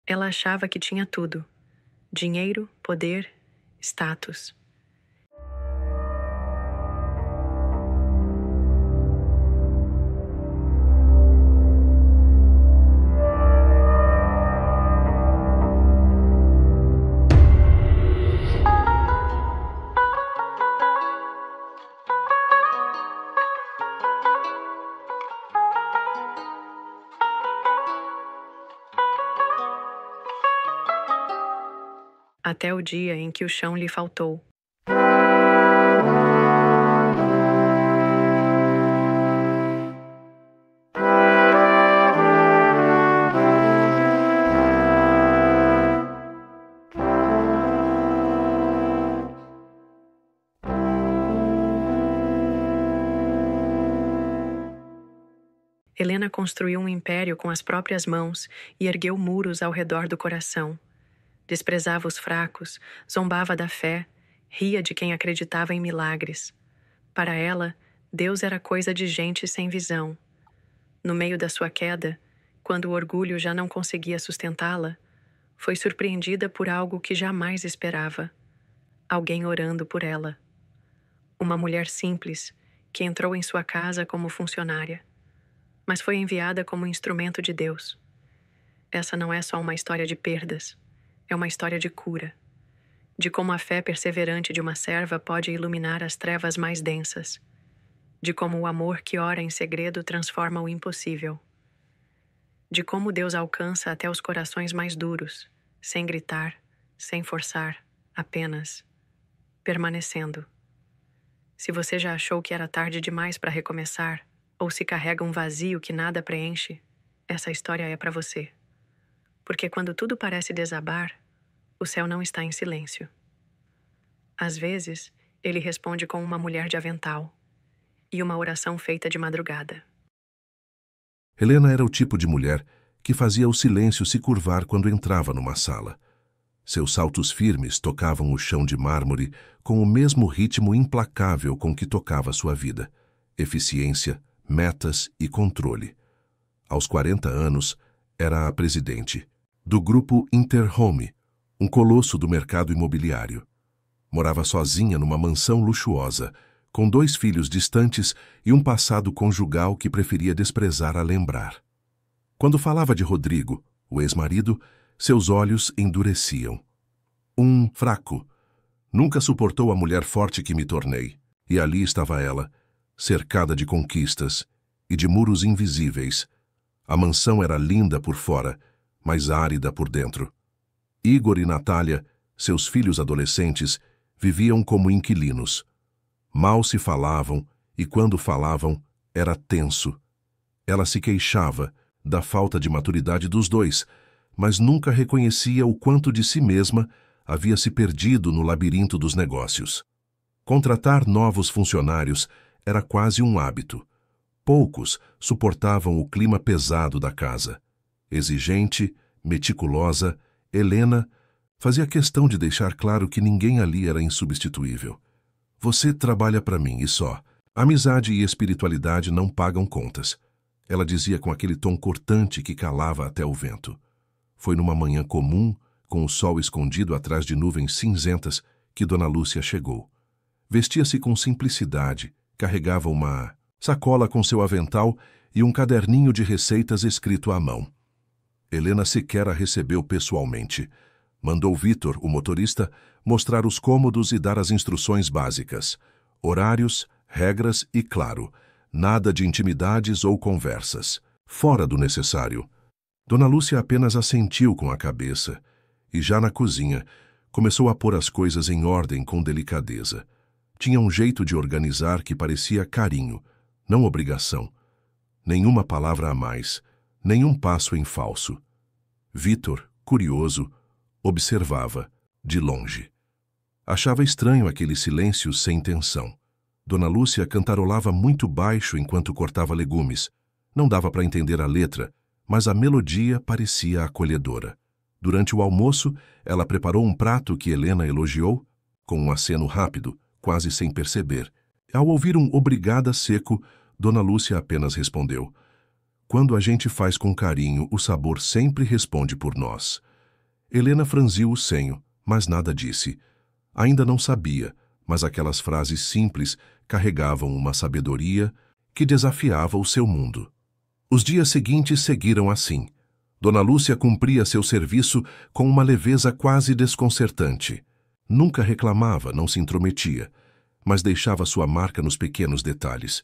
Ela achava que tinha tudo: dinheiro, poder, status. Até o dia em que o chão lhe faltou. Helena construiu um império com as próprias mãos e ergueu muros ao redor do coração. Desprezava os fracos, zombava da fé, ria de quem acreditava em milagres. Para ela, Deus era coisa de gente sem visão. No meio da sua queda, quando o orgulho já não conseguia sustentá-la, foi surpreendida por algo que jamais esperava: alguém orando por ela. Uma mulher simples, que entrou em sua casa como funcionária, mas foi enviada como instrumento de Deus. Essa não é só uma história de perdas, é uma história de cura, de como a fé perseverante de uma serva pode iluminar as trevas mais densas, de como o amor que ora em segredo transforma o impossível, de como Deus alcança até os corações mais duros, sem gritar, sem forçar, apenas permanecendo. Se você já achou que era tarde demais para recomeçar, ou se carrega um vazio que nada preenche, essa história é para você. Porque quando tudo parece desabar, o céu não está em silêncio. Às vezes, ele responde com uma mulher de avental e uma oração feita de madrugada. Helena era o tipo de mulher que fazia o silêncio se curvar quando entrava numa sala. Seus saltos firmes tocavam o chão de mármore com o mesmo ritmo implacável com que tocava sua vida: eficiência, metas e controle. Aos 40 anos, era a presidente do grupo Interhome, um colosso do mercado imobiliário. Morava sozinha numa mansão luxuosa, com 2 filhos distantes e um passado conjugal que preferia desprezar a lembrar. Quando falava de Rodrigo, o ex-marido, seus olhos endureciam. Um fraco. Nunca suportou a mulher forte que me tornei. E ali estava ela, cercada de conquistas e de muros invisíveis. A mansão era linda por fora, mas árida por dentro. Igor e Natália, seus filhos adolescentes, viviam como inquilinos. Mal se falavam, e quando falavam, era tenso. Ela se queixava da falta de maturidade dos dois, mas nunca reconhecia o quanto de si mesma havia se perdido no labirinto dos negócios. Contratar novos funcionários era quase um hábito. Poucos suportavam o clima pesado da casa. Exigente, meticulosa, Helena fazia questão de deixar claro que ninguém ali era insubstituível. Você trabalha para mim e só. Amizade e espiritualidade não pagam contas. Ela dizia com aquele tom cortante que calava até o vento. Foi numa manhã comum, com o sol escondido atrás de nuvens cinzentas, que Dona Lúcia chegou. Vestia-se com simplicidade, carregava uma sacola com seu avental e um caderninho de receitas escrito à mão. Helena sequer a recebeu pessoalmente. Mandou Vitor, o motorista, mostrar os cômodos e dar as instruções básicas. Horários, regras e, claro, nada de intimidades ou conversas. Fora do necessário. Dona Lúcia apenas assentiu com a cabeça e, já na cozinha, começou a pôr as coisas em ordem com delicadeza. Tinha um jeito de organizar que parecia carinho, não obrigação. Nenhuma palavra a mais, nenhum passo em falso. Vitor, curioso, observava, de longe. Achava estranho aquele silêncio sem tensão. Dona Lúcia cantarolava muito baixo enquanto cortava legumes. Não dava para entender a letra, mas a melodia parecia acolhedora. Durante o almoço, ela preparou um prato que Helena elogiou, com um aceno rápido, quase sem perceber. Ao ouvir um obrigada seco, Dona Lúcia apenas respondeu: "Quando a gente faz com carinho, o sabor sempre responde por nós." Helena franziu o senho, mas nada disse. Ainda não sabia, mas aquelas frases simples carregavam uma sabedoria que desafiava o seu mundo. Os dias seguintes seguiram assim. Dona Lúcia cumpria seu serviço com uma leveza quase desconcertante. Nunca reclamava, não se intrometia, mas deixava sua marca nos pequenos detalhes.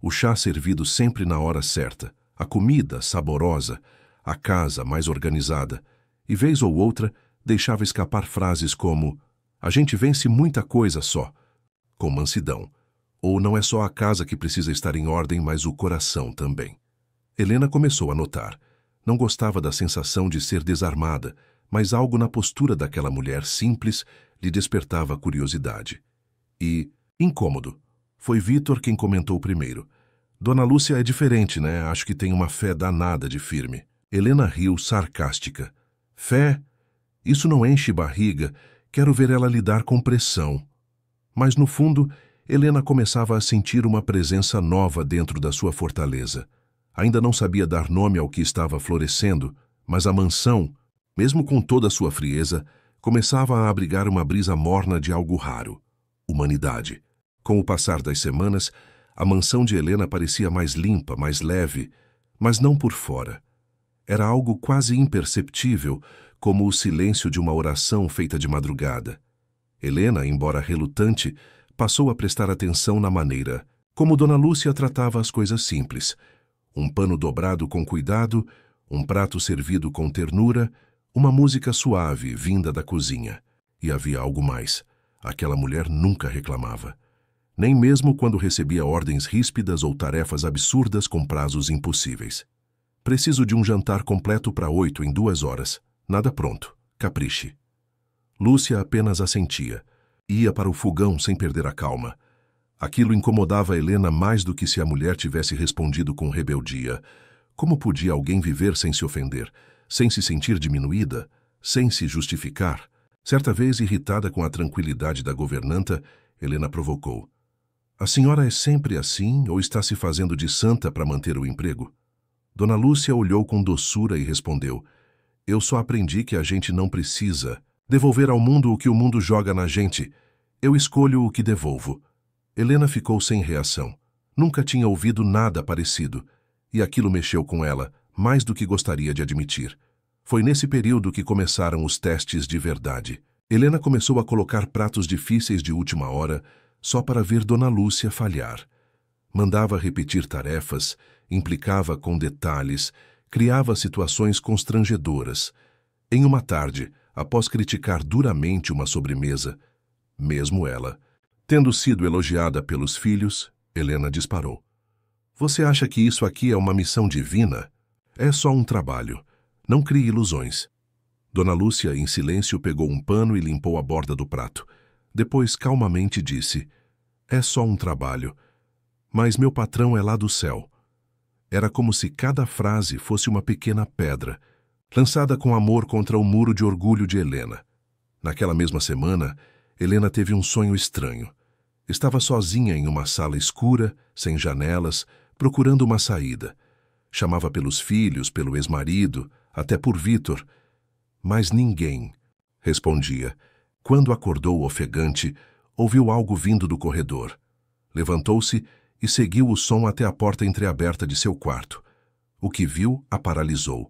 O chá servido sempre na hora certa, a comida saborosa, a casa mais organizada, e vez ou outra deixava escapar frases como "a gente vence muita coisa só", com mansidão, ou "não é só a casa que precisa estar em ordem, mas o coração também". Helena começou a notar. Não gostava da sensação de ser desarmada, mas algo na postura daquela mulher simples lhe despertava curiosidade. E, incômodo, foi Vitor quem comentou primeiro. "Dona Lúcia é diferente, né? Acho que tem uma fé danada de firme." Helena riu sarcástica. "Fé? Isso não enche barriga. Quero ver ela lidar com pressão." Mas, no fundo, Helena começava a sentir uma presença nova dentro da sua fortaleza. Ainda não sabia dar nome ao que estava florescendo, mas a mansão, mesmo com toda a sua frieza, começava a abrigar uma brisa morna de algo raro: humanidade. Com o passar das semanas, a mansão de Helena parecia mais limpa, mais leve, mas não por fora. Era algo quase imperceptível, como o silêncio de uma oração feita de madrugada. Helena, embora relutante, passou a prestar atenção na maneira como Dona Lúcia tratava as coisas simples: um pano dobrado com cuidado, um prato servido com ternura, uma música suave vinda da cozinha. E havia algo mais. Aquela mulher nunca reclamava. Nem mesmo quando recebia ordens ríspidas ou tarefas absurdas com prazos impossíveis. "Preciso de um jantar completo para 8 em 2 horas. Nada pronto. Capriche." Lúcia apenas assentia. Ia para o fogão sem perder a calma. Aquilo incomodava Helena mais do que se a mulher tivesse respondido com rebeldia. Como podia alguém viver sem se ofender, sem se sentir diminuída, sem se justificar? Certa vez, irritada com a tranquilidade da governanta, Helena provocou: "A senhora é sempre assim ou está se fazendo de santa para manter o emprego?" Dona Lúcia olhou com doçura e respondeu: "Eu só aprendi que a gente não precisa devolver ao mundo o que o mundo joga na gente. Eu escolho o que devolvo." Helena ficou sem reação. Nunca tinha ouvido nada parecido, e aquilo mexeu com ela, mais do que gostaria de admitir. Foi nesse período que começaram os testes de verdade. Helena começou a colocar pratos difíceis de última hora, só para ver Dona Lúcia falhar. Mandava repetir tarefas, implicava com detalhes, criava situações constrangedoras. Em uma tarde, após criticar duramente uma sobremesa, mesmo ela tendo sido elogiada pelos filhos, Helena disparou: "Você acha que isso aqui é uma missão divina? É só um trabalho. Não crie ilusões." Dona Lúcia, em silêncio, pegou um pano e limpou a borda do prato. Depois, calmamente, disse: "É só um trabalho. Mas meu patrão é lá do céu." Era como se cada frase fosse uma pequena pedra, lançada com amor contra o muro de orgulho de Helena. Naquela mesma semana, Helena teve um sonho estranho. Estava sozinha em uma sala escura, sem janelas, procurando uma saída. Chamava pelos filhos, pelo ex-marido, até por Vitor. Mas ninguém respondia. Quando acordou ofegante, ouviu algo vindo do corredor. Levantou-se e seguiu o som até a porta entreaberta de seu quarto. O que viu a paralisou.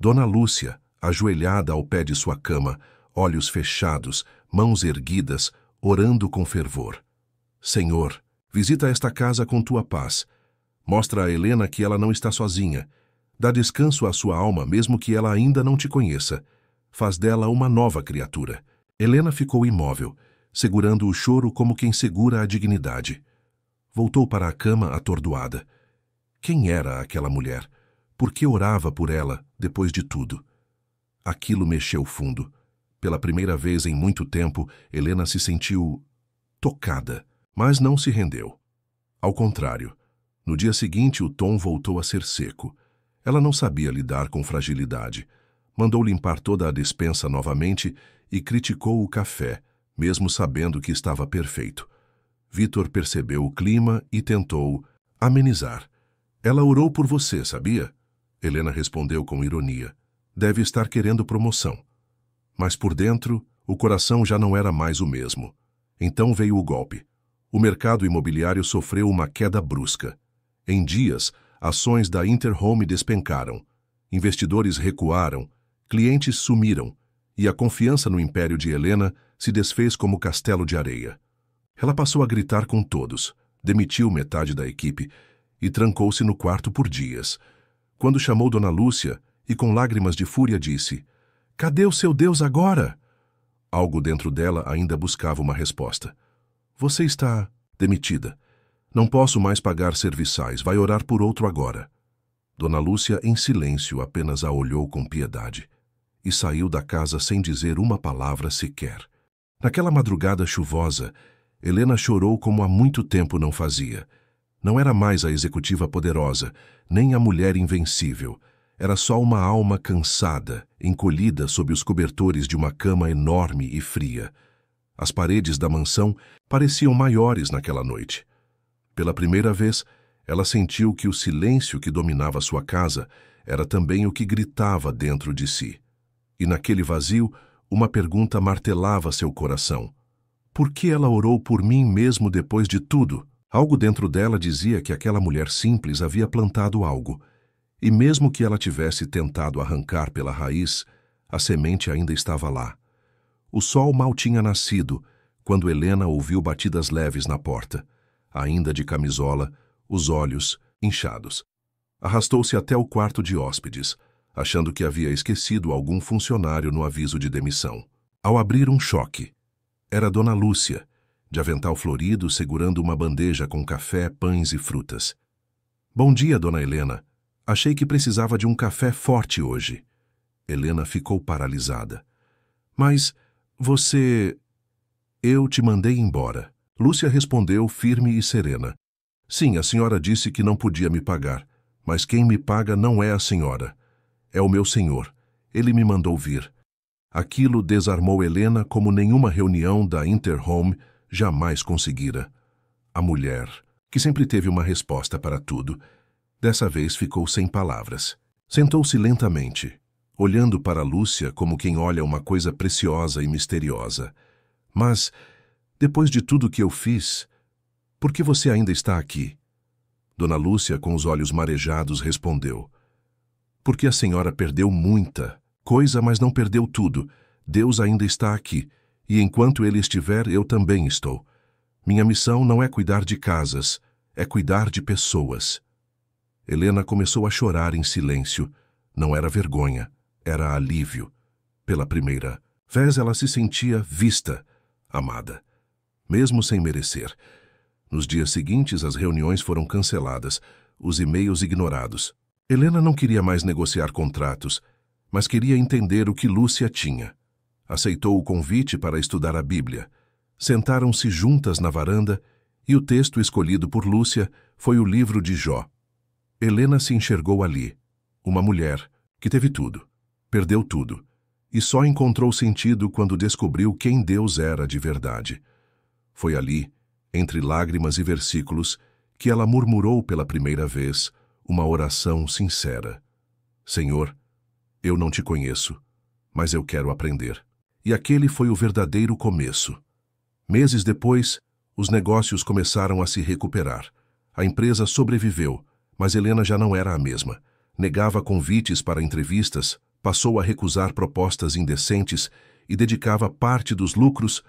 Dona Lúcia, ajoelhada ao pé de sua cama, olhos fechados, mãos erguidas, orando com fervor. "Senhor, visita esta casa com tua paz. Mostra a Helena que ela não está sozinha. Dá descanso à sua alma, mesmo que ela ainda não te conheça. Faz dela uma nova criatura." Helena ficou imóvel, segurando o choro como quem segura a dignidade. Voltou para a cama atordoada. Quem era aquela mulher? Por que orava por ela, depois de tudo? Aquilo mexeu fundo. Pela primeira vez em muito tempo, Helena se sentiu tocada, mas não se rendeu. Ao contrário, no dia seguinte o tom voltou a ser seco. Ela não sabia lidar com fragilidade. Mandou limpar toda a despensa novamente e criticou o café, mesmo sabendo que estava perfeito. Vitor percebeu o clima e tentou amenizar. "Ela orou por você, sabia?" Helena respondeu com ironia. "Deve estar querendo promoção." Mas por dentro, o coração já não era mais o mesmo. Então veio o golpe. O mercado imobiliário sofreu uma queda brusca. Em dias, ações da Interhome despencaram. Investidores recuaram, clientes sumiram, e a confiança no império de Helena se desfez como castelo de areia. Ela passou a gritar com todos, demitiu metade da equipe e trancou-se no quarto por dias. Quando chamou Dona Lúcia e com lágrimas de fúria disse: "Cadê o seu Deus agora?" Algo dentro dela ainda buscava uma resposta. "Você está demitida. Não posso mais pagar serviçais. Vai orar por outro agora." Dona Lúcia, em silêncio, apenas a olhou com piedade e saiu da casa sem dizer uma palavra sequer. Naquela madrugada chuvosa, Helena chorou como há muito tempo não fazia. Não era mais a executiva poderosa, nem a mulher invencível. Era só uma alma cansada, encolhida sob os cobertores de uma cama enorme e fria. As paredes da mansão pareciam maiores naquela noite. Pela primeira vez, ela sentiu que o silêncio que dominava sua casa era também o que gritava dentro de si. E naquele vazio, uma pergunta martelava seu coração. Por que ela orou por mim mesmo depois de tudo? Algo dentro dela dizia que aquela mulher simples havia plantado algo. E mesmo que ela tivesse tentado arrancar pela raiz, a semente ainda estava lá. O sol mal tinha nascido quando Helena ouviu batidas leves na porta. Ainda de camisola, os olhos inchados. Arrastou-se até o quarto de hóspedes, achando que havia esquecido algum funcionário no aviso de demissão. Ao abrir, um choque. Era Dona Lúcia, de avental florido, segurando uma bandeja com café, pães e frutas. "Bom dia, Dona Helena. Achei que precisava de um café forte hoje." Helena ficou paralisada. "Mas você... Eu te mandei embora." Lúcia respondeu firme e serena. "Sim, a senhora disse que não podia me pagar, mas quem me paga não é a senhora. É o meu senhor. Ele me mandou vir." Aquilo desarmou Helena como nenhuma reunião da Interhome jamais conseguira. A mulher, que sempre teve uma resposta para tudo, dessa vez ficou sem palavras. Sentou-se lentamente, olhando para Lúcia como quem olha uma coisa preciosa e misteriosa. "Mas, depois de tudo que eu fiz, por que você ainda está aqui?" Dona Lúcia, com os olhos marejados, respondeu: "Porque a senhora perdeu muita coisa, mas não perdeu tudo. Deus ainda está aqui, e enquanto Ele estiver, eu também estou. Minha missão não é cuidar de casas, é cuidar de pessoas." Helena começou a chorar em silêncio. Não era vergonha, era alívio. Pela primeira vez ela se sentia vista, amada, mesmo sem merecer. Nos dias seguintes, as reuniões foram canceladas, os e-mails ignorados. Helena não queria mais negociar contratos, mas queria entender o que Lúcia tinha. Aceitou o convite para estudar a Bíblia. Sentaram-se juntas na varanda e o texto escolhido por Lúcia foi o livro de Jó. Helena se enxergou ali, uma mulher que teve tudo, perdeu tudo, e só encontrou sentido quando descobriu quem Deus era de verdade. Foi ali, entre lágrimas e versículos, que ela murmurou pela primeira vez uma oração sincera: "Senhor, eu não te conheço, mas eu quero aprender." E aquele foi o verdadeiro começo. Meses depois, os negócios começaram a se recuperar. A empresa sobreviveu, mas Helena já não era a mesma. Negava convites para entrevistas, passou a recusar propostas indecentes e dedicava parte dos lucros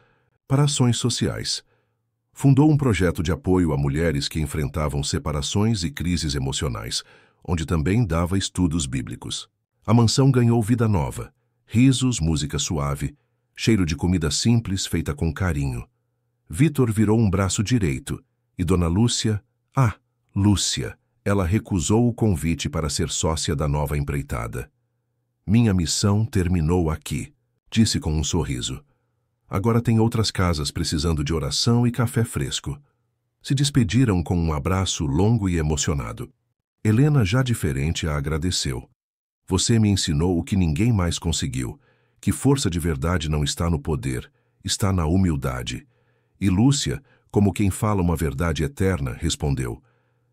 para ações sociais. Fundou um projeto de apoio a mulheres que enfrentavam separações e crises emocionais, onde também dava estudos bíblicos. A mansão ganhou vida nova, risos, música suave, cheiro de comida simples feita com carinho. Vitor virou um braço direito e Dona Lúcia, Lúcia, ela recusou o convite para ser sócia da nova empreitada. "Minha missão terminou aqui", disse com um sorriso. "Agora tem outras casas precisando de oração e café fresco." Se despediram com um abraço longo e emocionado. Helena, já diferente, a agradeceu. "Você me ensinou o que ninguém mais conseguiu, que força de verdade não está no poder, está na humildade." E Lúcia, como quem fala uma verdade eterna, respondeu: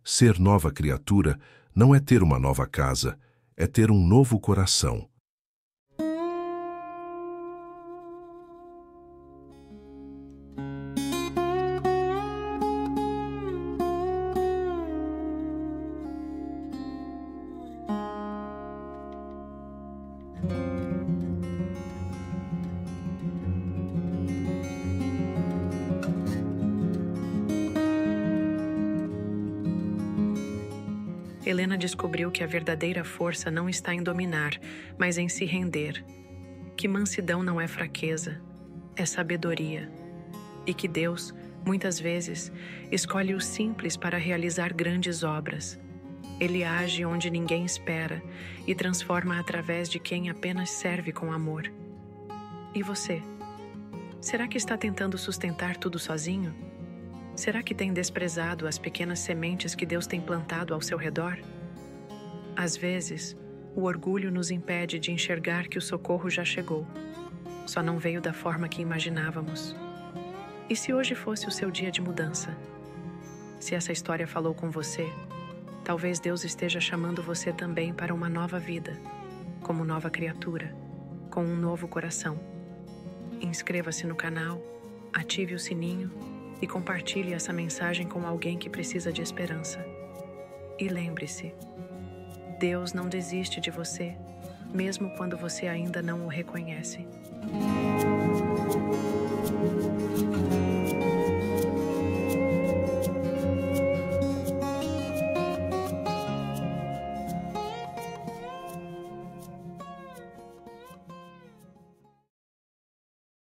"Ser nova criatura não é ter uma nova casa, é ter um novo coração." Helena descobriu que a verdadeira força não está em dominar, mas em se render. Que mansidão não é fraqueza, é sabedoria. E que Deus, muitas vezes, escolhe o simples para realizar grandes obras. Ele age onde ninguém espera e transforma através de quem apenas serve com amor. E você? Será que está tentando sustentar tudo sozinho? Será que tem desprezado as pequenas sementes que Deus tem plantado ao seu redor? Às vezes, o orgulho nos impede de enxergar que o socorro já chegou. Só não veio da forma que imaginávamos. E se hoje fosse o seu dia de mudança? Se essa história falou com você, talvez Deus esteja chamando você também para uma nova vida, como nova criatura, com um novo coração. Inscreva-se no canal, ative o sininho e compartilhe essa mensagem com alguém que precisa de esperança. E lembre-se, Deus não desiste de você, mesmo quando você ainda não o reconhece.